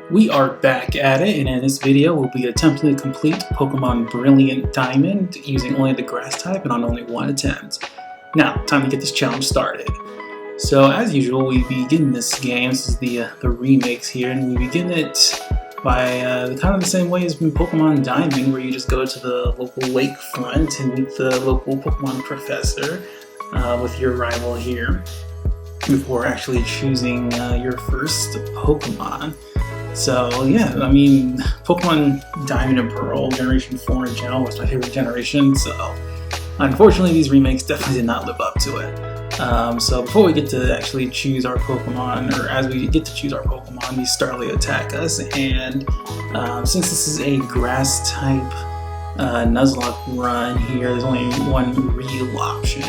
We are back at it, and in this video we'll be attempting to complete Pokemon Brilliant Diamond using only the grass type and on only one attempt. Now, time to get this challenge started. So as usual, we begin this game, this is the remakes here, and we begin it by kind of the same way as in Pokemon Diamond, where you just go to the local lakefront and meet the local Pokemon professor with your rival here before actually choosing your first Pokemon. So yeah, I mean, Pokemon Diamond and Pearl, Generation 4 in general, was my favorite generation, so unfortunately these remakes definitely did not live up to it. So before we get to actually choose our Pokemon, or as we get to choose our Pokemon, these Starly attack us, and since this is a grass type Nuzlocke run here, there's only one real option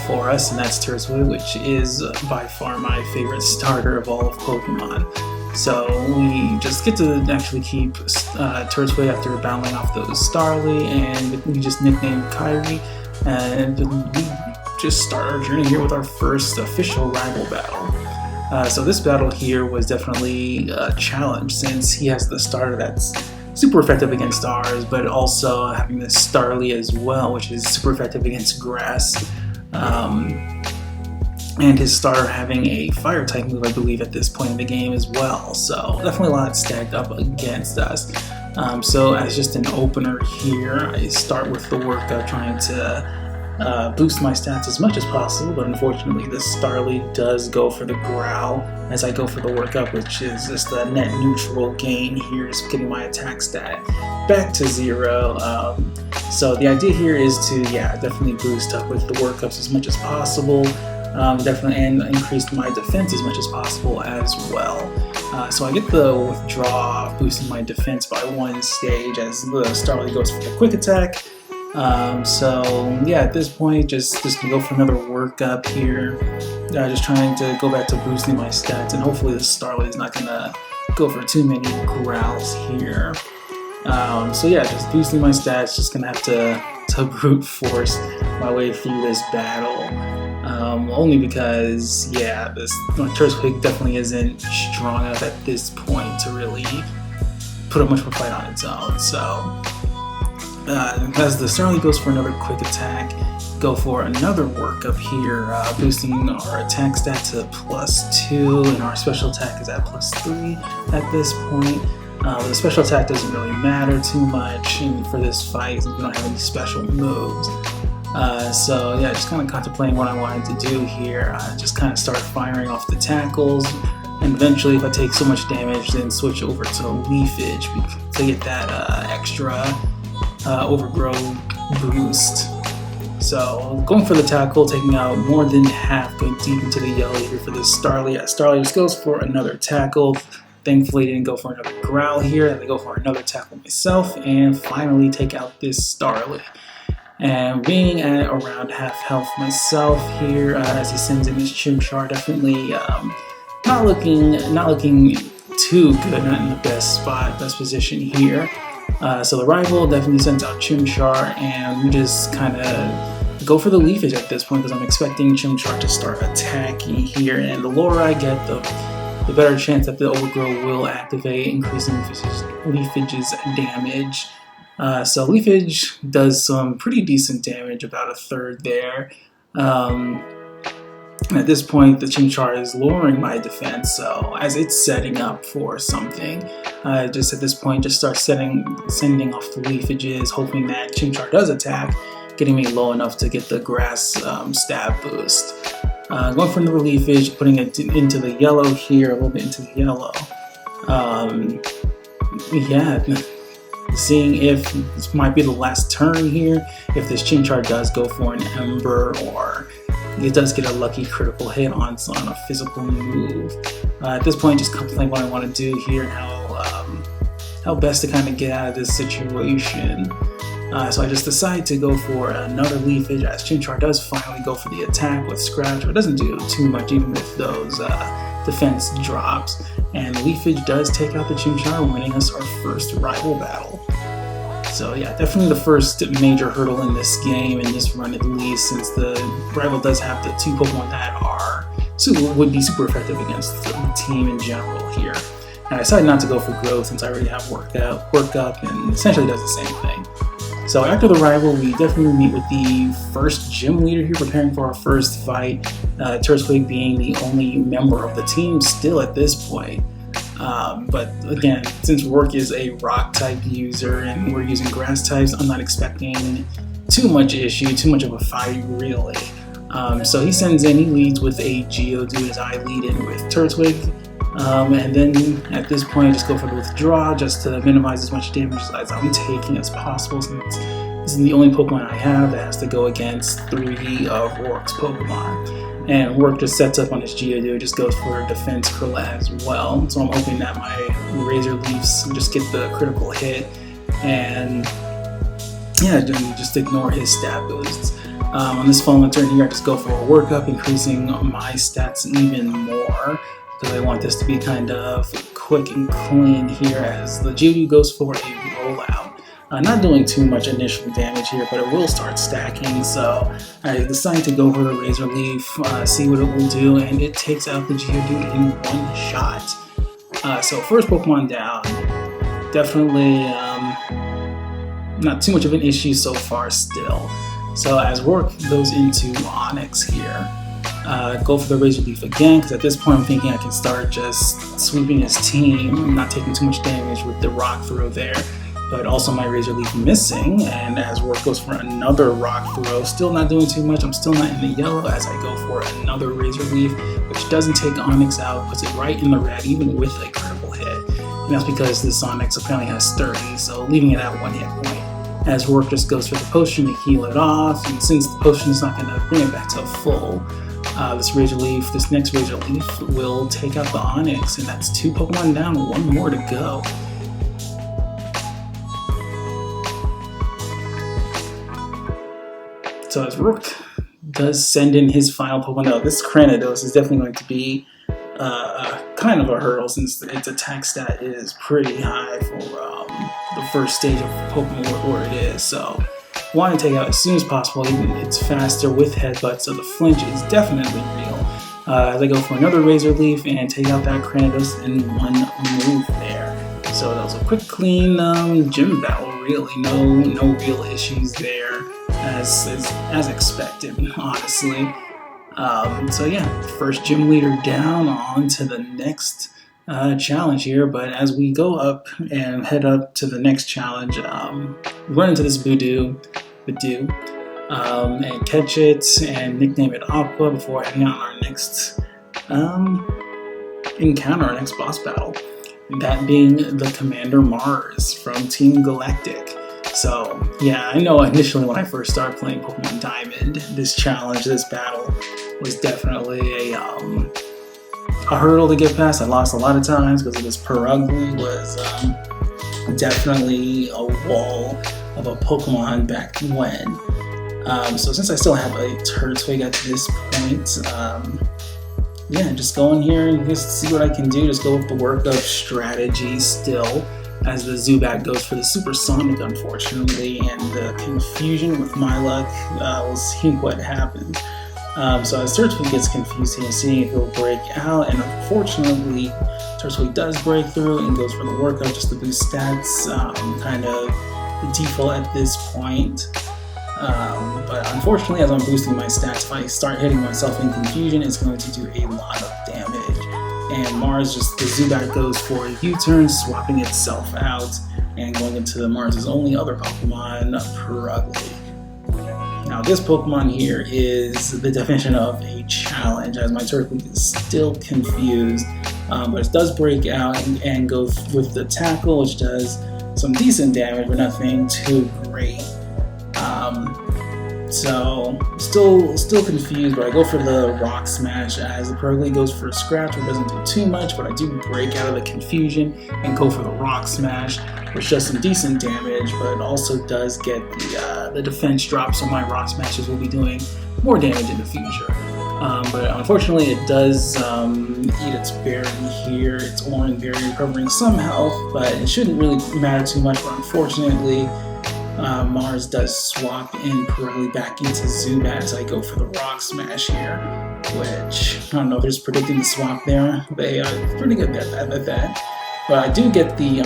for us, and that's Turtwig, which is by far my favorite starter of all of Pokemon. So we just get to actually keep Turtwig after battling off those Starly, and we just nicknamed Kyrie, and we just start our journey here with our first official rival battle. So this battle here was definitely a challenge, since he has the starter that's super effective against ours, but also having this Starly as well, which is super effective against grass. And his starter having a fire type move, I believe, at this point in the game as well. So definitely a lot stacked up against us. So as just an opener here, I start with the workup trying to boost my stats as much as possible, but unfortunately this Starly does go for the growl as I go for the workup, which is just a net neutral gain here, just getting my attack stat back to 0. So the idea here is to, definitely boost up with the workups as much as possible. Definitely, and increase my defense as much as possible as well. So I get the withdraw, boosting my defense by 1 stage as the Starly goes for the quick attack. So yeah, at this point, just gonna go for another workup here. Just trying to go back to boosting my stats, and hopefully the Starly is not gonna go for too many growls here. So yeah, just boosting my stats, just gonna have to brute force my way through this battle. Only because, this Turtwig definitely isn't strong enough at this point to really put up much of a fight on its own. So, as the Starly goes for another quick attack, go for another workup here, boosting our attack stat to +2, and our special attack is at +3 at this point. The special attack doesn't really matter too much for this fight, since we don't have any special moves. So yeah, just kind of contemplating what I wanted to do here. Just kind of start firing off the tackles, and eventually if I take so much damage, then switch over to Leafage to get that extra overgrow boost. So going for the tackle, taking out more than half, going deep into the yellow here for this Starly. Starly just goes for another tackle. Thankfully didn't go for another growl here, and I go for another tackle myself, and finally take out this Starly. And being at around half health myself here, as he sends in his Chimchar, definitely not looking too good, not in the best position here. So the rival definitely sends out Chimchar, and we just kind of go for the Leafage at this point, because I'm expecting Chimchar to start attacking here, and the lower I get, the better chance that the Overgrow will activate, increasing Leafage's damage. So Leafage does some pretty decent damage, about 1/3 there. At this point, the Chimchar is lowering my defense, so as it's setting up for something, just at this point, just start sending off the Leafages, hoping that Chimchar does attack, getting me low enough to get the grass stab boost. Going for another Leafage, putting it into the yellow here, a little bit into the yellow. Seeing if this might be the last turn here, if this Chimchar does go for an Ember, or it does get a lucky critical hit on a physical move. At this point, just contemplating what I want to do here, and how best to kind of get out of this situation. So I just decide to go for another Leafage, as Chimchar does finally go for the attack with Scratch, but it doesn't do too much even with those defense drops. And Leafage does take out the Chimchar, winning us our first rival battle. So yeah, definitely the first major hurdle in this game, in this run at least, since the rival does have the 2 Pokemon that would be super effective against the team in general here. And I decided not to go for growth since I already have work up, and essentially does the same thing. So after the rival, we definitely meet with the first gym leader here, preparing for our first fight. Turtwig being the only member of the team still at this point. But again, since Rourke is a rock type user and we're using grass types, I'm not expecting too much issue, too much of a fight really. So he sends in, he leads with a Geodude as I lead in with Turtwig. And then at this point I just go for the withdraw just to minimize as much damage as I'm taking as possible, since this is the only Pokemon I have that has to go against 3 of Rourke's Pokemon. And Rourke just sets up on his Geodude, just goes for Defense Curl as well. So I'm hoping that my Razor Leafs just get the critical hit and yeah, just ignore his stat boosts. On this following turn here, I just go for a workup, increasing my stats even more, because I want this to be kind of quick and clean here as the Geodude goes for a rollout. Not doing too much initial damage here, but it will start stacking, so I decide to go for the Razor Leaf, see what it will do, and it takes out the Geodude in one shot. So first Pokemon down, definitely not too much of an issue so far still. So as Rourke goes into Onix here, go for the Razor Leaf again, because at this point I'm thinking I can start just sweeping his team, not taking too much damage with the Rock Throw there, but also my Razor Leaf missing. And as Rourke goes for another Rock Throw, still not doing too much, I'm still not in the yellow as I go for another Razor Leaf, which doesn't take Onix out, puts it right in the red even with a critical hit. And that's because this Onix apparently has Sturdy, so leaving it at 1 hit point. As Rourke just goes for the potion to heal it off, and since the potion is not going to bring it back to full, this next Razor Leaf will take out the Onix, and that's 2 Pokemon down, 1 more to go. So as Rourke does send in his final Pokemon, now this Cranidos is definitely going to be kind of a hurdle, since its attack stat is pretty high for the first stage of Pokemon where it is. So want to take it out as soon as possible. Even it's faster with Headbutt, so the flinch is definitely real. As I go for another Razor Leaf and take out that Cranidos in 1 move there. So that was a quick, clean gym battle. Really, no real issues there, as expected, honestly. So yeah, first gym leader down, on to the next challenge here. But as we go up and head up to the next challenge, run into this Budew, and catch it and nickname it Aqua before heading out on our next encounter, our next boss battle. That being the Commander Mars from Team Galactic. So yeah, I know initially when I first started playing Pokemon Diamond, this challenge, this battle was definitely a hurdle to get past. I lost a lot of times because this Perugly was definitely a wall of a Pokemon back when. So since I still have a Turtwig at this point, yeah, just go in here and just see what I can do. Just go with the workup strategy still, as the Zubat goes for the Supersonic, unfortunately, and the confusion with my luck, we'll see what happens. So as Turtwig gets confused here, seeing if he'll break out, and unfortunately, Turtwig does break through and goes for the workup just to boost stats, kind of the default at this point. But unfortunately, as I'm boosting my stats, if I start hitting myself in confusion, it's going to do a lot of damage. And Mars, the Zubat goes for a U-turn, swapping itself out, and going into Mars' only other Pokemon, Perugly. Now this Pokemon here is the definition of a challenge, as my Turtwig is still confused, but it does break out and go with the Tackle, which does some decent damage, but nothing too great. So still confused, but I go for the Rock Smash as the Perugly goes for a Scratch, which doesn't do too much, but I do break out of the confusion and go for the Rock Smash, which does some decent damage, but it also does get the defense drop, so my Rock Smashes will be doing more damage in the future. But unfortunately it does eat its berry here, its orange berry, recovering some health, but it shouldn't really matter too much, but unfortunately Mars does swap in Perugly back into Zubat as I go for the Rock Smash here, which, I don't know, just predicting the swap there. They are pretty good at that. But I do get the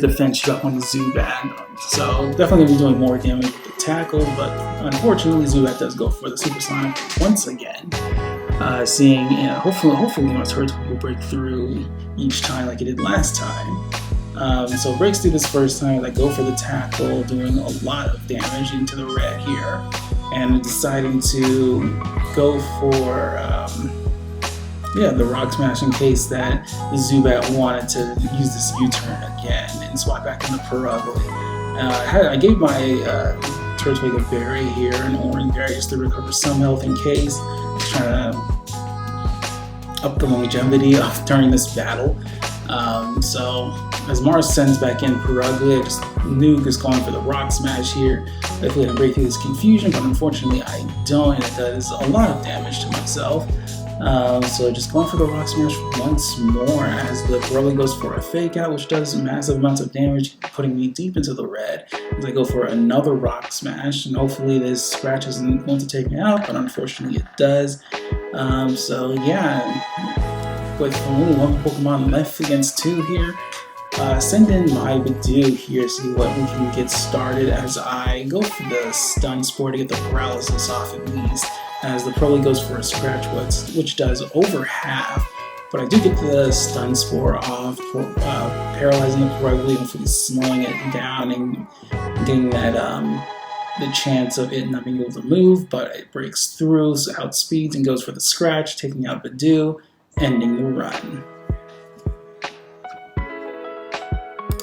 defense shot on the Zubat, so definitely gonna be doing more damage with the tackle, but unfortunately Zubat does go for the Supersonic once again. Seeing, hopefully my Turtwig will break through each time like it did last time. So it breaks through this first time, I go for the tackle, doing a lot of damage into the red here, and deciding to go for the Rock Smash in case that the Zubat wanted to use this U-turn again and swap back into Purugly. I gave my Turtwig a berry here, an orange berry, just to recover some health in case. Just trying to up the longevity of during this battle. So as Mars sends back in Purugly, I just Nuke is going for the Rock Smash here. Hopefully I can break through this confusion, but unfortunately I don't, and it does a lot of damage to myself. So just going for the Rock Smash once more as the Purugly goes for a Fake Out, which does massive amounts of damage, putting me deep into the red. As I go for another Rock Smash, and hopefully this Scratch isn't going to take me out, but unfortunately it does. So yeah, with only one Pokemon left against two here, send in my Badoo here, see what we can get started as I go for the Stun Spore to get the Paralysis off at least, as the Purugly goes for a Scratch, which does over half, but I do get the Stun Spore off, paralyzing the Purugly, hopefully slowing it down and getting that the chance of it not being able to move, but it breaks through, so outspeeds and goes for the Scratch, taking out Badoo, ending the run.